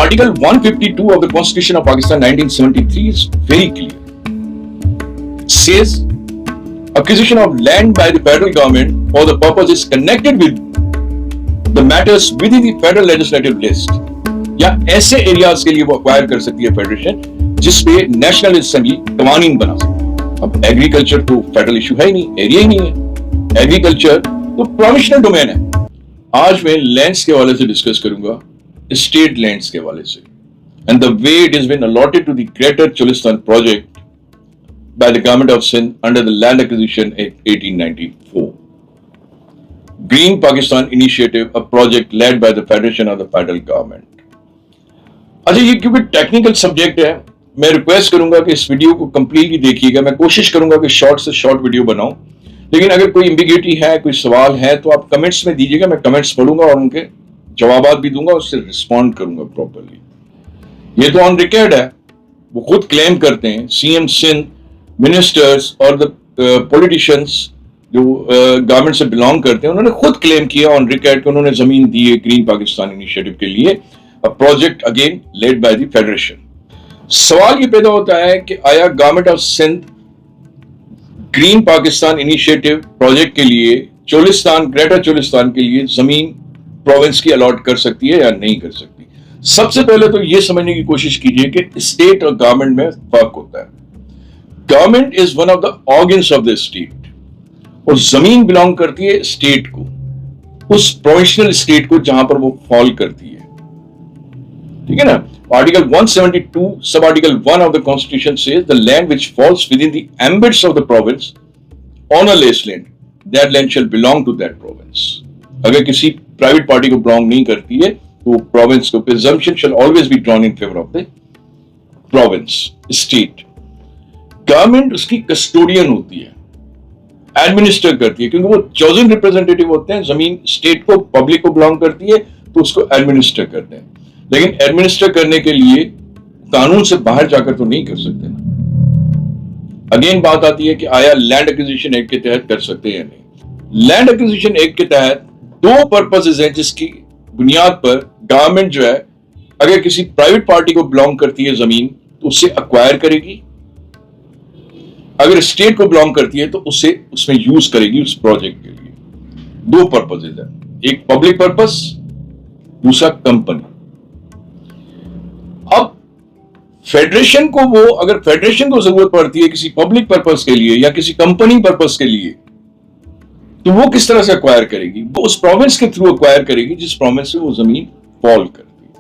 Article 152 of the Constitution of Pakistan 1973 is very clear. It says acquisition of land by the federal government for the purpose is connected with the matters within the federal legislative list. या ऐसे areas के लिए वो acquire कर सकती है federation जिसपे national assembly कवानीन बना सकती है। अब एग्रीकल्चर तो फेडरल इशू है ही नहीं, एरिया ही नहीं है। एग्रीकल्चर तो प्रोविजनल डोमेन है। आज मैं लैंड्स के हवाले से डिस्कस करूंगा, स्टेट लैंड्स के हवाले से, and the way it is been allotted to the greater Cholistan project by the government of Sindh under the Land Acquisition Act 1894. Green Pakistan Initiative, a project led by the Federation of the Federal Government. अच्छा, ये क्योंकि technical subject है, मैं request करूंगा कि इस video को completely देखिएगा। मैं कोशिश करूंगा कि शॉर्ट से शॉर्ट वीडियो बनाऊं, लेकिन अगर कोई एम्बिग्यूटी है, कोई सवाल है तो आप कमेंट्स में दीजिएगा। मैं कमेंट्स पढ़ूंगा और उनके जवाब भी दूंगा, उससे रिस्पॉन्ड करूंगा प्रॉपरली। ये तो ऑन रिकॉर्ड है, वो खुद क्लेम करते हैं, सीएम सिंध, मिनिस्टर्स और द पॉलिटिशियंस जो गवर्नमेंट से बिलोंग करते हैं, उन्होंने खुद क्लेम किया ऑन रिकॉर्ड कि उन्होंने जमीन दी है ग्रीन पाकिस्तान इनिशिएटिव के लिए, a project again led by the federation. सवाल ये पैदा होता है कि आया government of Sindh green Pakistan initiative project के लिए चोलिस्तान, ग्रेटर चोलिस्तान के लिए जमीन प्रोविंस की अलॉट कर सकती है या नहीं कर सकती। सबसे पहले तो ये समझने की कोशिश कीजिए कि स्टेट और गवर्नमेंट में फर्क होता है। Government is one of the organs of the state, और जमीन बिलोंग करती है स्टेट को, उस प्रोविंशियल स्टेट को जहां पर वो फॉल करती है, ठीक है ना। Article 172 sub article 1 of the constitution says the land which falls within the ambits of the province on a lease land, that land shall belong to that province. अगर किसी प्राइवेट पार्टी को belong नहीं करती है तो province को presumption shell always be drawn in favour of the province, state. Government उसकी custodian होती है, एडमिनिस्टर करती है, क्योंकि वो चोजन रिप्रेजेंटेटिव होते हैं। जमीन स्टेट को, पब्लिक को बिलोंग करती है तो उसको एडमिनिस्टर करते हैं, लेकिन एडमिनिस्टर करने के लिए कानून से बाहर जाकर तो नहीं कर सकते ना। अगेन बात आती है कि आया लैंड एक्विजिशन एक्ट के तहत कर सकते हैं या नहीं। लैंड एक्विजिशन एक्ट के तहत दो पर्पसेस हैं जिसकी बुनियाद पर गवर्नमेंट जो है, अगर किसी प्राइवेट पार्टी को बिलोंग करती है जमीन तो उससे अक्वायर करेगी, अगर स्टेट को बिलोंग करती है तो उसे उसमें यूज करेगी उस प्रोजेक्ट के लिए। दो पर्पसेस है, एक पब्लिक पर्पस, दूसरा कंपनी। अब फेडरेशन को, वो अगर फेडरेशन को जरूरत पड़ती है किसी पब्लिक पर्पस के लिए या किसी कंपनी पर्पस के लिए, तो वो किस तरह से अक्वायर करेगी? वो उस प्रोविंस के थ्रू अक्वायर करेगी जिस प्रोविंस से वो जमीन फॉल करती है।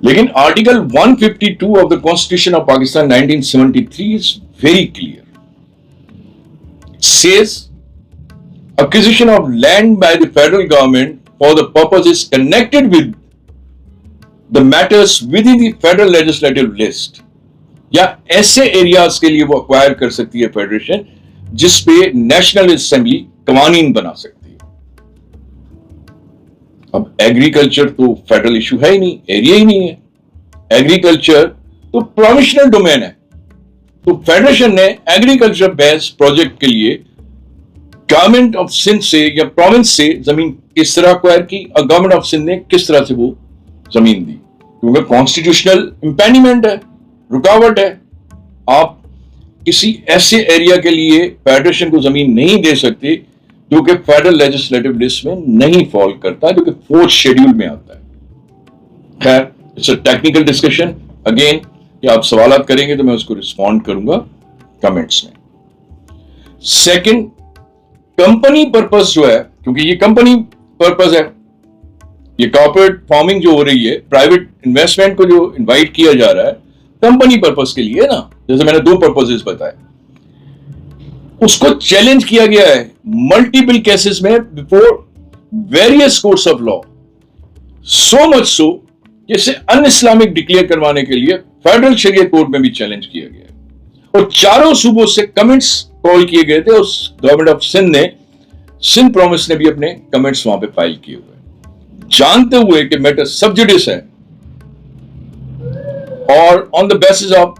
लेकिन article 152 of the constitution of Pakistan 1973 is very clear. It says acquisition of land by the federal government for the purpose is connected with the matters within the federal legislative list, या ऐसे areas के लिए वो acquire कर सकती है federation जिसपे national assembly कवानीन बना सकती है। अब एग्रीकल्चर तो फेडरल इशू है ही नहीं, एरिया ही नहीं है। एग्रीकल्चर तो प्रोविजनल डोमेन है, तो फेडरेशन ने एग्रीकल्चर बेस्ड प्रोजेक्ट के लिए गवर्नमेंट ऑफ सिंध से या प्रोविंस से जमीन किस तरह अक्वायर की, और गवर्नमेंट ऑफ सिंध ने किस तरह से वो जमीन दी। क्योंकि कॉन्स्टिट्यूशनल इंपेडिमेंट है, रुकावट है। आप किसी ऐसे एरिया के लिए फेडरेशन को जमीन नहीं दे सकते जो कि फेडरल लेजिस्लेटिव लिस्ट में नहीं फॉल करता, जो कि 4th शेड्यूल में आता है। खैर, it's a technical discussion. Again, ये आप सवाल करेंगे तो मैं उसको रिस्पॉन्ड करूंगा कमेंट्स में। सेकंड, कंपनी पर्पस जो है, क्योंकि ये कंपनी पर्पस है, ये कॉर्पोरेट फॉर्मिंग जो हो रही है, प्राइवेट इन्वेस्टमेंट को जो इनवाइट किया जा रहा है कंपनी पर्पस के लिए ना, जैसे मैंने दो पर्पसेस बताए, उसको चैलेंज किया गया है मल्टीपल केसेस में before various courts of law. So much so जिसे अन इस्लामिक डिक्लेयर करवाने के लिए फेडरल शरीयत कोर्ट में भी चैलेंज किया गया है, और चारों सूबों से कमेंट्स कॉल किए गए थे। उस गवर्नमेंट ऑफ सिंध ने, सिंध प्रोविंस ने भी अपने कमेंट्स वहां पे फाइल किए हुए, जानते हुए कि मैटर सब जुडिस है और ऑन द बेसिस ऑफ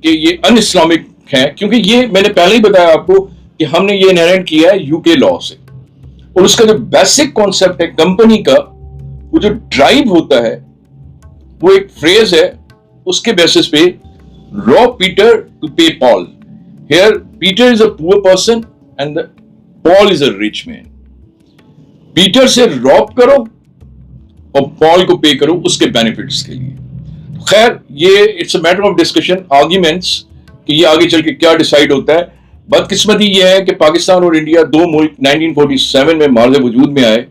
कि ये अन इस्लामिक है। क्योंकि ये मैंने पहले ही बताया आपको कि हमने ये इनहेरेंट किया है यूके लॉ से, और उसका जो बेसिक कॉन्सेप्ट है कंपनी का, वो जो ड्राइव होता है वो एक फ्रेज है, उसके बेसिस पे रॉब पीटर टू पे Paul. Here Peter is a poor person and Paul is a rich man. Peter से रॉब करो और पॉल को पे करो उसके बेनिफिट्स के लिए। खैर ये it's a matter of discussion, arguments कि ये आगे चल के क्या डिसाइड होता है। बदकिस्मती ये है कि पाकिस्तान और इंडिया दो मुल्क 1947 में मार्ज़ वजूद में आए।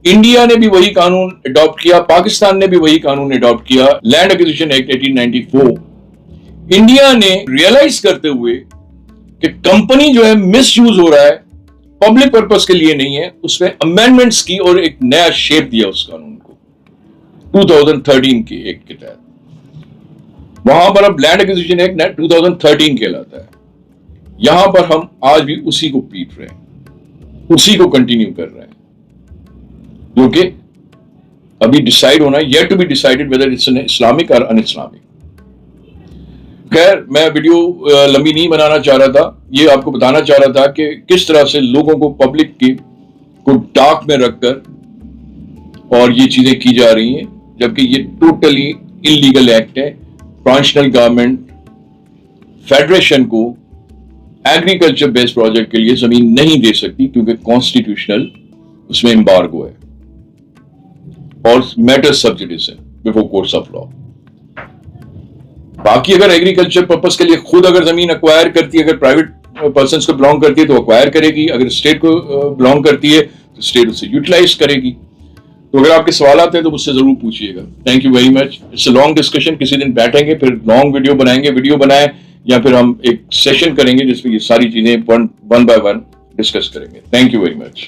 इंडिया ने भी वही कानून अडॉप्ट किया, पाकिस्तान ने भी वही कानून अडॉप्ट किया, लैंड एक्विजिशन एक्ट 1894। इंडिया ने रियलाइज करते हुए कि कंपनी जो है मिसयूज हो रहा है, पब्लिक पर्पस के लिए नहीं है, उसमें अमेंडमेंट्स की और एक नया शेप दिया उस कानून को 2013 के एक्ट के तहत। वहां पर अब लैंड एक्विजिशन एक्ट 2013 कहलाता है। यहां पर हम आज भी उसी को पीट रहे हैं, उसी को कंटिन्यू कर रहे हैं, जो कि अभी डिसाइड होना है, yet to be decided whether it's an Islamic और अन इस्लामिक। खैर मैं वीडियो लंबी नहीं बनाना चाह रहा था, ये आपको बताना चाह रहा था कि किस तरह से लोगों को पब्लिक को डाक में रखकर और ये चीजें की जा रही हैं, जबकि ये टोटली इलीगल एक्ट है। ट्रांजिशनल गवर्नमेंट फेडरेशन को एग्रीकल्चर बेस्ड प्रोजेक्ट के लिए जमीन नहीं दे सकती क्योंकि कॉन्स्टिट्यूशनल उसमें एम्बार्गो है और मैटर्स सब judicial before courts of law. बाकी अगर एग्रीकल्चर पर्पस के लिए खुद अगर जमीन अक्वायर करती है, अगर प्राइवेट पर्सन्स को बिलोंग करती है तो अक्वायर करेगी, अगर स्टेट को बिलोंग करती है तो स्टेट उसे यूटिलाइज करेगी। तो अगर आपके सवाल आते हैं तो मुझसे जरूर पूछिएगा। Thank you very much. It's a long discussion, किसी दिन बैठेंगे फिर लॉन्ग वीडियो बनाएंगे, वीडियो बनाए या फिर हम एक सेशन करेंगे जिसमें ये सारी चीजें वन बाय वन डिस्कस करेंगे। Thank you very much.